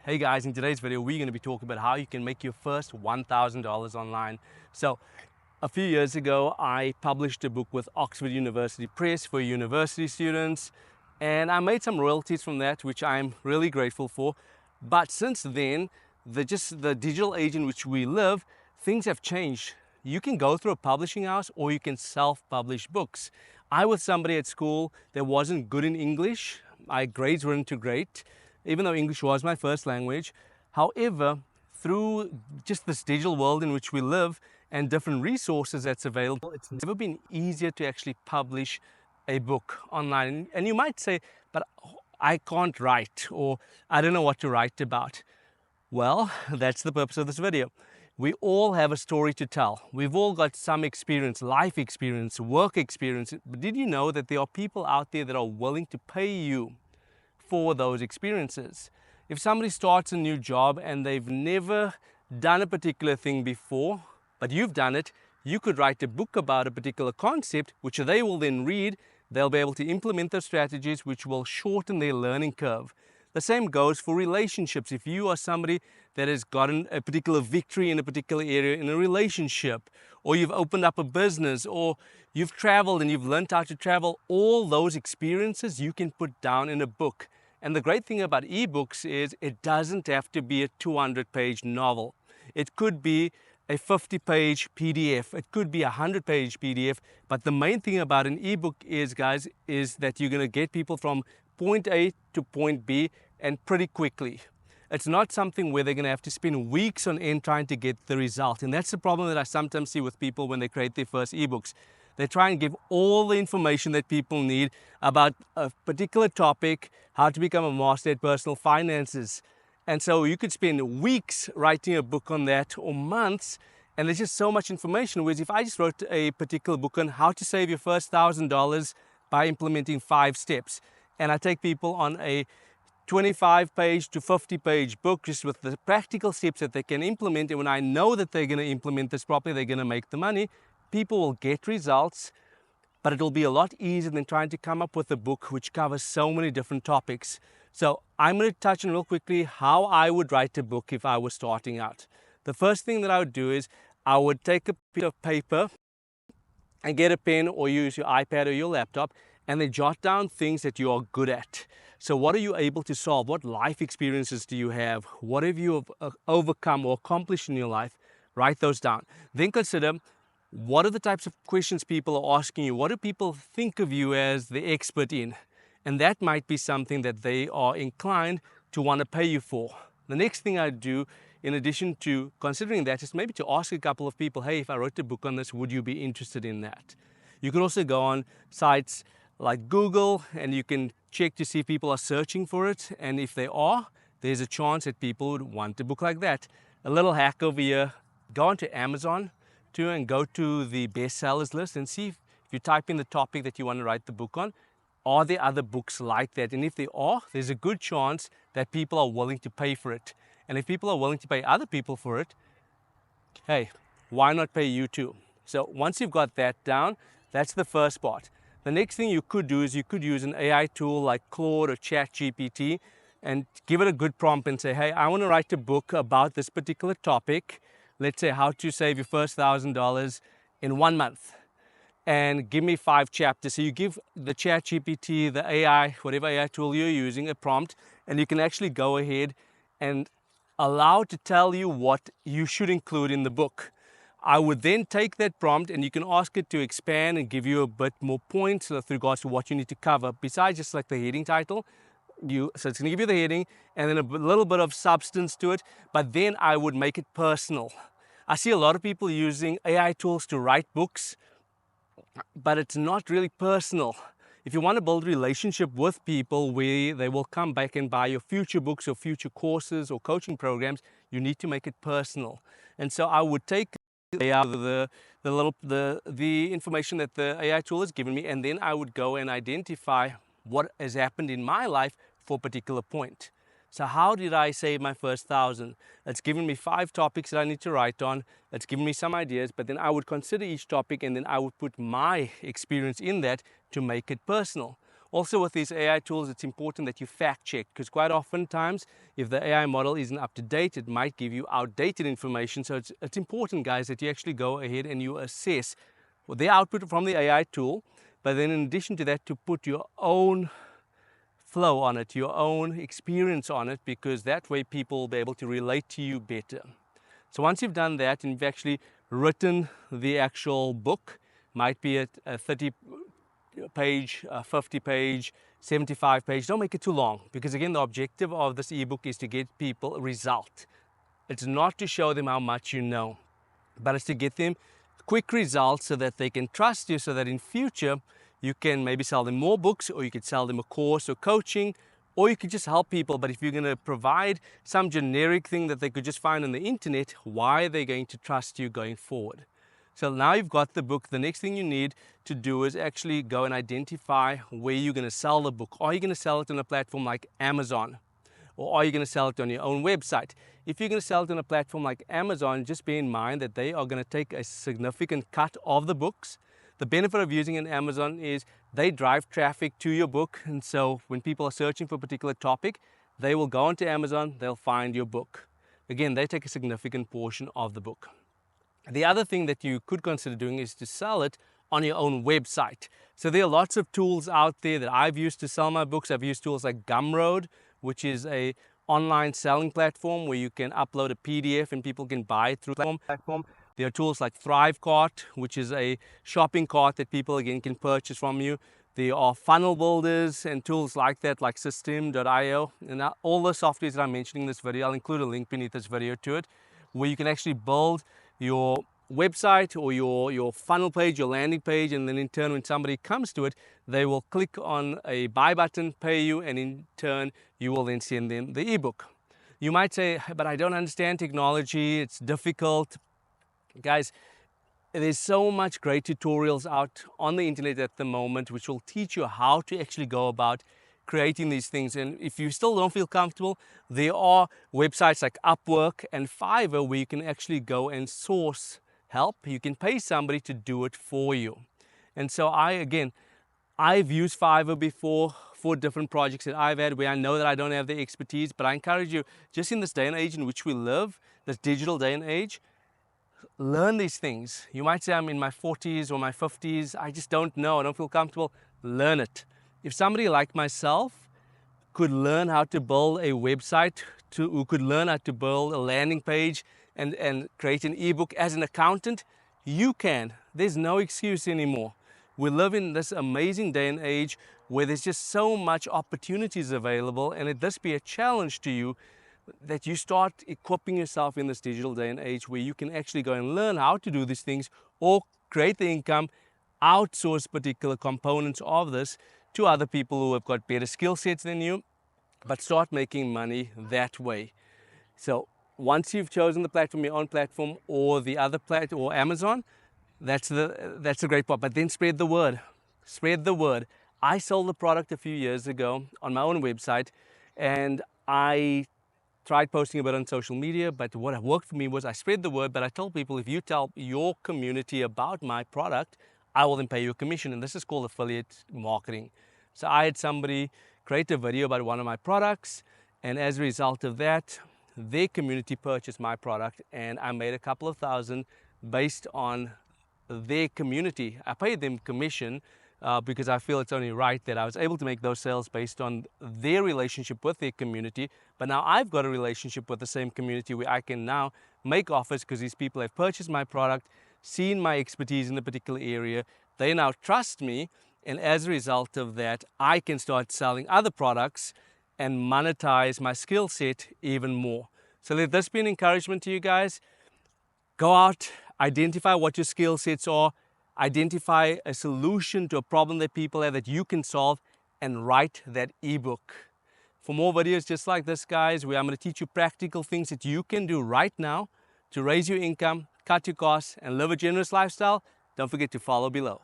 Hey guys, in today's video we're going to be talking about how you can make your first $1,000 online. So a few years ago I published a book with Oxford University Press for university students, and I made some royalties from that, which I'm really grateful for. But since then, the digital age in which we live, things have changed. You can go through a publishing house or you can self-publish books. I was somebody at school that wasn't good in English. My grades weren't too great, even though English was my first language. However, through just this digital world in which we live and different resources that's available, it's never been easier to actually publish a book online. And you might say, but I can't write, or I don't know what to write about. Well, that's the purpose of this video. We all have a story to tell. We've all got some experience, life experience, work experience. But did you know that there are people out there that are willing to pay you for those experiences? If somebody starts a new job and they've never done a particular thing before, but you've done it, you could write a book about a particular concept, which they will then read. They'll be able to implement those strategies, which will shorten their learning curve. The same goes for relationships. If you are somebody that has gotten a particular victory in a particular area in a relationship, or you've opened up a business, or you've traveled and you've learned how to travel, all those experiences you can put down in a book. And the great thing about ebooks is it doesn't have to be a 200-page novel. It could be a 50-page PDF. It could be a 100-page PDF. But the main thing about an ebook is, guys, is that you're going to get people from point A to point B and pretty quickly. It's not something where they're going to have to spend weeks on end trying to get the result. And that's the problem that I sometimes see with people when they create their first ebooks. They try and give all the information that people need about a particular topic, how to become a master at personal finances. And so you could spend weeks writing a book on that, or months, and there's just so much information. Whereas if I just wrote a particular book on how to save your first $1,000 by implementing 5 steps, and I take people on a 25-page to 50-page book just with the practical steps that they can implement, and when I know that they're going to implement this properly, they're going to make the money, people will get results. But it'll be a lot easier than trying to come up with a book which covers so many different topics. So I'm going to touch on real quickly how I would write a book if I was starting out. The first thing that I would do is I would take a piece of paper and get a pen, or use your iPad or your laptop, and then jot down things that you are good at. So what are you able to solve? What life experiences do you have? What have you overcome or accomplished in your life? Write those down. Then consider, what are the types of questions people are asking you? What do people think of you as the expert in? And that might be something that they are inclined to want to pay you for. The next thing I do, in addition to considering that, is maybe to ask a couple of people, hey, if I wrote a book on this, would you be interested in that? You can also go on sites like Google and you can check to see if people are searching for it. And if they are, there's a chance that people would want a book like that. A little hack over here, go onto Amazon and go to the bestsellers list and see if you type in the topic that you want to write the book on, are there other books like that? And if there are, there's a good chance that people are willing to pay for it. And if people are willing to pay other people for it, hey, why not pay you too? So once you've got that down, that's the first part. The next thing you could do is you could use an AI tool like Claude or ChatGPT and give it a good prompt and say, hey, I want to write a book about this particular topic. Let's say how to save your first $1,000 in 1 month, and give me 5 chapters. So you give the ChatGPT, the AI, whatever AI tool you're using, a prompt, and you can actually go ahead and allow it to tell you what you should include in the book. I would then take that prompt and you can ask it to expand and give you a bit more points with regards to what you need to cover, besides just like the heading title. So it's going to give you the heading and then a little bit of substance to it, but then I would make it personal. I see a lot of people using AI tools to write books, but it's not really personal. If you want to build a relationship with people where they will come back and buy your future books or future courses or coaching programs, you need to make it personal. And so I would take the information that the AI tool has given me, and then I would go and identify what has happened in my life for a particular point. So how did I save my first 1,000? It's given me 5 topics that I need to write on. It's given me some ideas, but then I would consider each topic and then I would put my experience in that to make it personal. Also with these AI tools, it's important that you fact check, because quite oftentimes if the AI model isn't up to date, it might give you outdated information. So it's important, guys, that you actually go ahead and you assess the output from the AI tool, but then in addition to that, to put your own flow on it, your own experience on it, because that way people will be able to relate to you better. So once you've done that and you've actually written the actual book, might be a 30 page, 50 page, 75 page, don't make it too long, because again, the objective of this ebook is to get people a result. It's not to show them how much you know, but it's to get them quick results so that they can trust you, so that in future you can maybe sell them more books, or you could sell them a course or coaching, or you could just help people. But if you're going to provide some generic thing that they could just find on the internet, why are they going to trust you going forward? So now you've got the book. The next thing you need to do is actually go and identify where you're going to sell the book. Are you going to sell it on a platform like Amazon? Or are you going to sell it on your own website? If you're going to sell it on a platform like Amazon, just bear in mind that they are going to take a significant cut of the books. The benefit of using an Amazon is they drive traffic to your book. And so when people are searching for a particular topic, they will go onto Amazon, they'll find your book. Again, they take a significant portion of the book. The other thing that you could consider doing is to sell it on your own website. So there are lots of tools out there that I've used to sell my books. I've used tools like Gumroad, which is a online selling platform where you can upload a PDF and people can buy it through the platform. There are tools like ThriveCart, which is a shopping cart that people again can purchase from you. There are funnel builders and tools like that, like System.io. And all the softwares that I'm mentioning in this video, I'll include a link beneath this video to it, where you can actually build your website or your funnel page, your landing page, and then in turn when somebody comes to it, they will click on a buy button, pay you, and in turn you will then send them the ebook. You might say, but I don't understand technology, it's difficult. Guys, there's so much great tutorials out on the internet at the moment which will teach you how to actually go about creating these things. And if you still don't feel comfortable, there are websites like Upwork and Fiverr where you can actually go and source help. You can pay somebody to do it for you. And so I've used Fiverr before for different projects that I've had where I know that I don't have the expertise, but I encourage you, just in this day and age in which we live, this digital day and age, learn these things. You might say, I'm in my 40s or my 50s, I just don't know, I don't feel comfortable. Learn it. If somebody like myself could learn how to build a website, who could learn how to build a landing page and create an ebook as an accountant, you can. There's no excuse anymore. We live in this amazing day and age where there's just so much opportunities available, and it does be a challenge to you that you start equipping yourself in this digital day and age where you can actually go and learn how to do these things or create the income, outsource particular components of this to other people who have got better skill sets than you, but start making money that way. So once you've chosen the platform, your own platform or the other platform or Amazon, that's the great part. But then spread the word. Spread the word. I sold the product a few years ago on my own website, and I tried posting a bit on social media, but what worked for me was I spread the word, but I told people, if you tell your community about my product, I will then pay you a commission, and this is called affiliate marketing. So I had somebody create a video about one of my products, and as a result of that, their community purchased my product, and I made a couple of thousand based on their community. I paid them commission because I feel it's only right that I was able to make those sales based on their relationship with their community. But now I've got a relationship with the same community where I can now make offers because these people have purchased my product, seen my expertise in a particular area. They now trust me, and as a result of that, I can start selling other products and monetize my skill set even more. So let this be an encouragement to you guys. Go out, identify what your skill sets are, identify a solution to a problem that people have that you can solve, and write that ebook. For more videos just like this, guys, where I'm going to teach you practical things that you can do right now to raise your income, cut your costs, and live a generous lifestyle, don't forget to follow below.